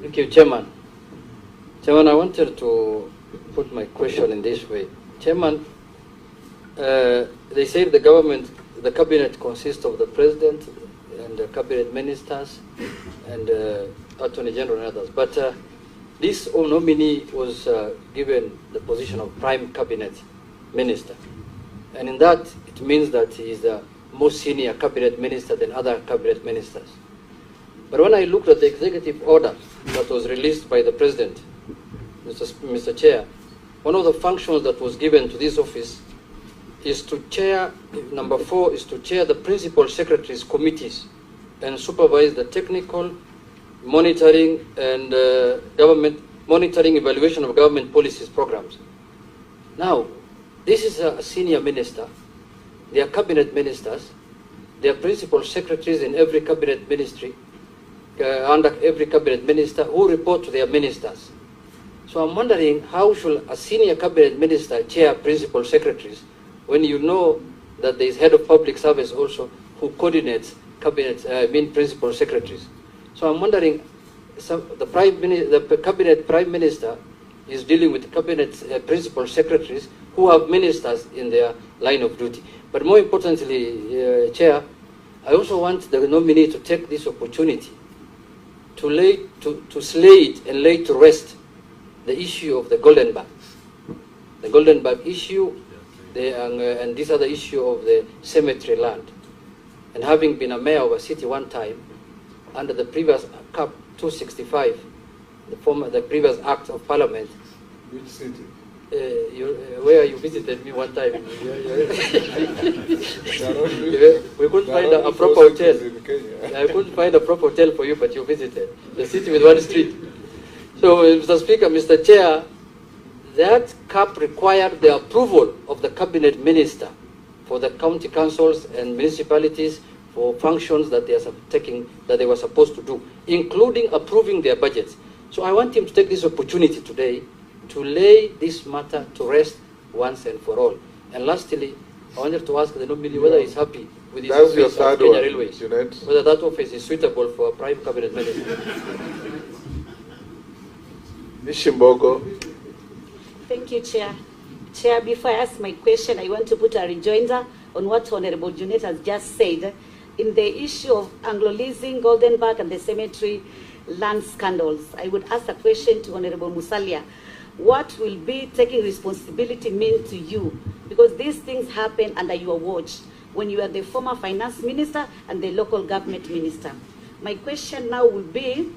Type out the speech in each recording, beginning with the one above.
Thank you, Chairman. Chairman, I wanted to put my question in this way. Chairman, they say the cabinet consists of the president and the cabinet ministers and attorney general and others. But this nominee was given the position of prime cabinet minister. And in that, it means that he is the most senior cabinet minister than other cabinet ministers. But when I looked at the executive order that was released by the president, Mr. Chair, one of the functions that was given to this office is to chair, number 4, is to chair the principal secretaries' committees and supervise the technical monitoring and monitoring evaluation of government policies programs. Now, this is a senior minister. They are cabinet ministers. They are principal secretaries in every cabinet ministry, under every cabinet minister, who report to their ministers. So I'm wondering, how should a senior cabinet minister chair principal secretaries when you know that there is head of public service also who coordinates principal secretaries? So I'm wondering, the cabinet prime minister is dealing with cabinet principal secretaries who have ministers in their line of duty. But more importantly, Chair, I also want the nominee to take this opportunity to slate and lay to rest the issue of the Golden Bag. The Golden Bag issue, and this other issue of the cemetery land. And having been a mayor of a city one time, under the previous Cap 265, the previous Act of Parliament. Which city? Where you visited me one time. We couldn't find a proper hotel. I couldn't find a proper hotel for you, but you visited the city with one street. So, Mr. Speaker, Mr. Chair, that cap required the approval of the cabinet minister for the county councils and municipalities for functions that they were supposed to do, including approving their budgets. So I want him to take this opportunity today to lay this matter to rest once and for all. And lastly, I wanted to ask the nominee whether he's happy with his office of Kenya Railways, whether that office is suitable for a prime cabinet minister. Nishimbogo. Thank you, Chair. Chair, before I ask my question, I want to put a rejoinder on what Honorable Junet has just said in the issue of Anglo-leasing, Golden Bag, and the cemetery land scandals. I would ask a question to Honorable Musalia. What will be taking responsibility mean to you? Because these things happen under your watch when you are the former finance minister and the local government minister. My question now will be,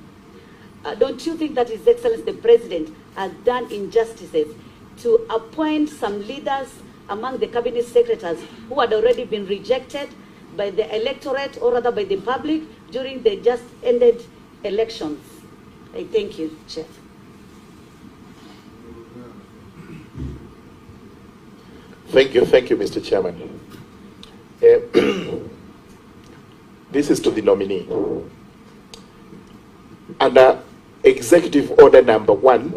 don't you think that His Excellency the President has done injustices to appoint some leaders among the cabinet secretaries who had already been rejected by the electorate, or rather by the public, during the just ended elections? I thank you, Chair. Thank you, Mr. Chairman. This is to the nominee. Under Executive Order number 1,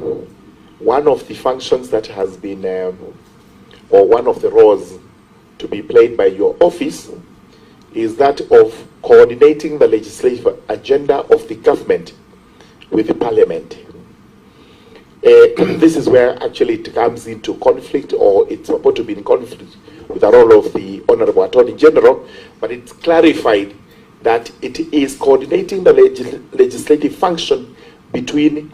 one of the functions that has been, or one of the roles to be played by your office is that of coordinating the legislative agenda of the government with the Parliament. This is where actually it comes into conflict, or it's supposed to be in conflict with the role of the Honorable Attorney General, but it's clarified that it is coordinating the legislative function between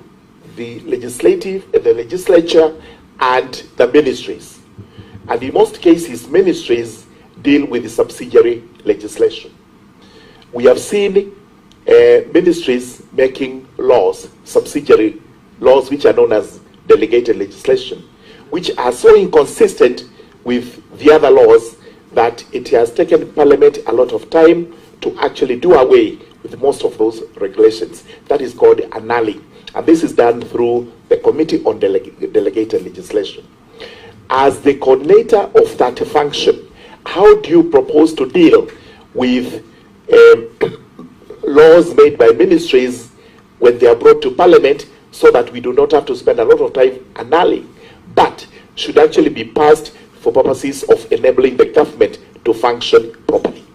the legislature and the ministries. And in most cases, ministries deal with the subsidiary legislation. We have seen ministries making laws, subsidiary laws, which are known as delegated legislation, which are so inconsistent with the other laws that it has taken Parliament a lot of time to actually do away with most of those regulations. That is called annulling, and this is done through the Committee on Delegated Legislation. As the coordinator of that function, how do you propose to deal with laws made by ministries when they are brought to Parliament, so that we do not have to spend a lot of time annulling, but should actually be passed for purposes of enabling the government to function properly?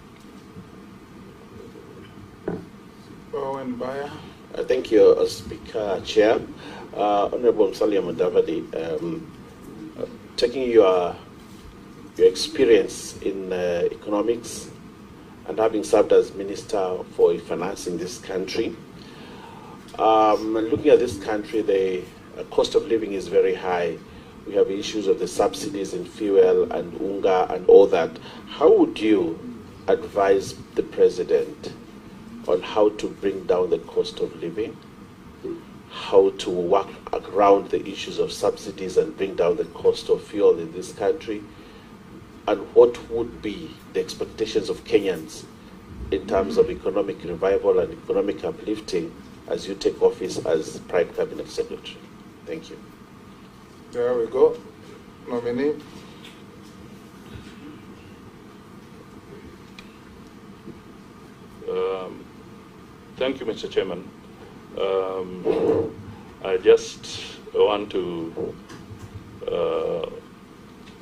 Mbaya. Thank you, Speaker, Chair. Honorable Musalia Mudavadi, taking your experience in economics and having served as Minister for Finance in this country, looking at this country, the cost of living is very high. We have issues of the subsidies in fuel and unga and all that. How would you advise the President on how to bring down the cost of living, how to work around the issues of subsidies and bring down the cost of fuel in this country, and what would be the expectations of Kenyans in terms of economic revival and economic uplifting as you take office as Prime Cabinet Secretary? Thank you. There we go. Nominee. Thank you, Mr. Chairman. I just want to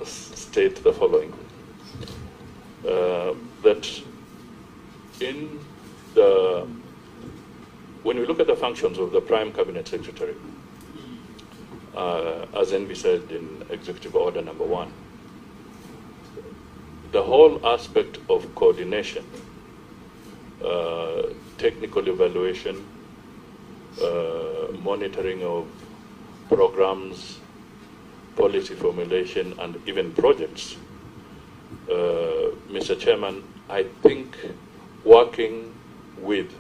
state the following. That when we look at the functions of the Prime Cabinet Secretary, as NB said in Executive Order Number 1, the whole aspect of coordination, technical evaluation, monitoring of programs, policy formulation, and even projects. Mr. Chairman, I think working with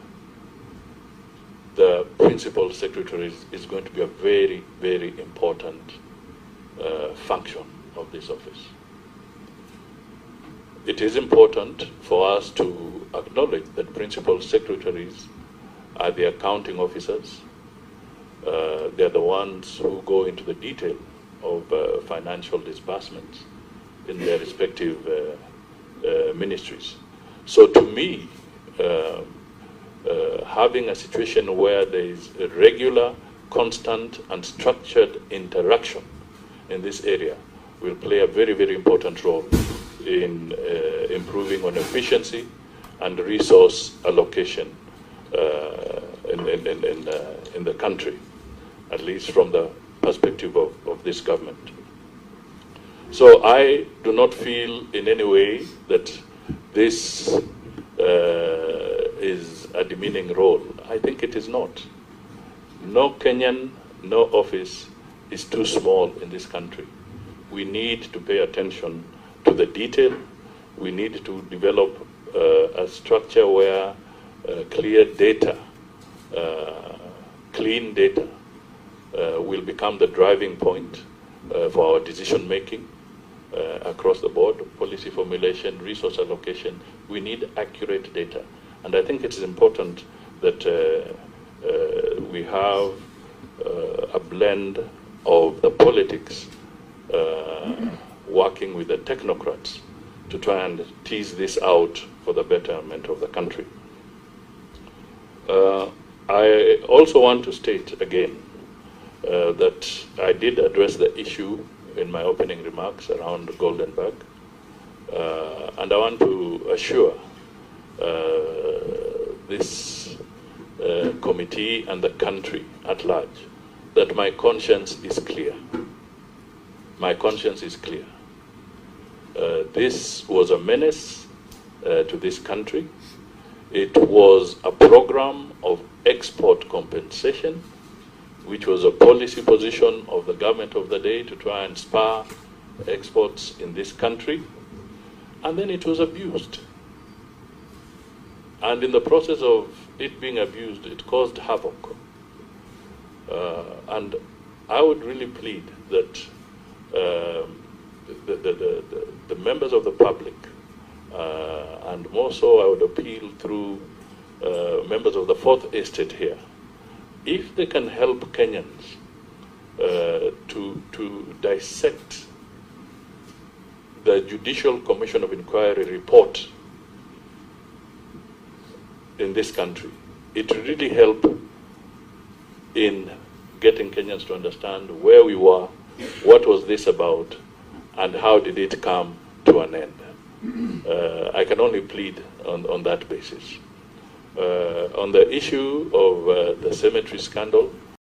the principal secretaries is going to be a very, very important function of this office. It is important for us to acknowledge that principal secretaries are the accounting officers. They're the ones who go into the detail of financial disbursements in their respective ministries. So to me, having a situation where there is a regular, constant, and structured interaction in this area will play a very, very important role in improving on efficiency and resource allocation in the country, at least from the perspective of this government. So I do not feel in any way that this is a demeaning role. I think it is not. No Kenyan, no office is too small in this country. We need to pay attention to the detail. We need to develop a structure where clear data, clean data, will become the driving point for our decision making across the board, policy formulation, resource allocation. We need accurate data. And I think it is important that we have a blend of the politics working with the technocrats to try and tease this out for the betterment of the country. I also want to state again that I did address the issue in my opening remarks around Golden Bag, and I want to assure this committee and the country at large that my conscience is clear. My conscience is clear. This was a menace to this country. It was a program of export compensation, which was a policy position of the government of the day to try and spur exports in this country. And then it was abused. And in the process of it being abused, it caused havoc. And I would really plead that the members of the public, and more so I would appeal through members of the Fourth Estate here, if they can help Kenyans to dissect the Judicial Commission of Inquiry report in this country, it will really help in getting Kenyans to understand where we were, what was this about, and how did it come to an end. I can only plead on that basis. On the issue of the cemetery scandal,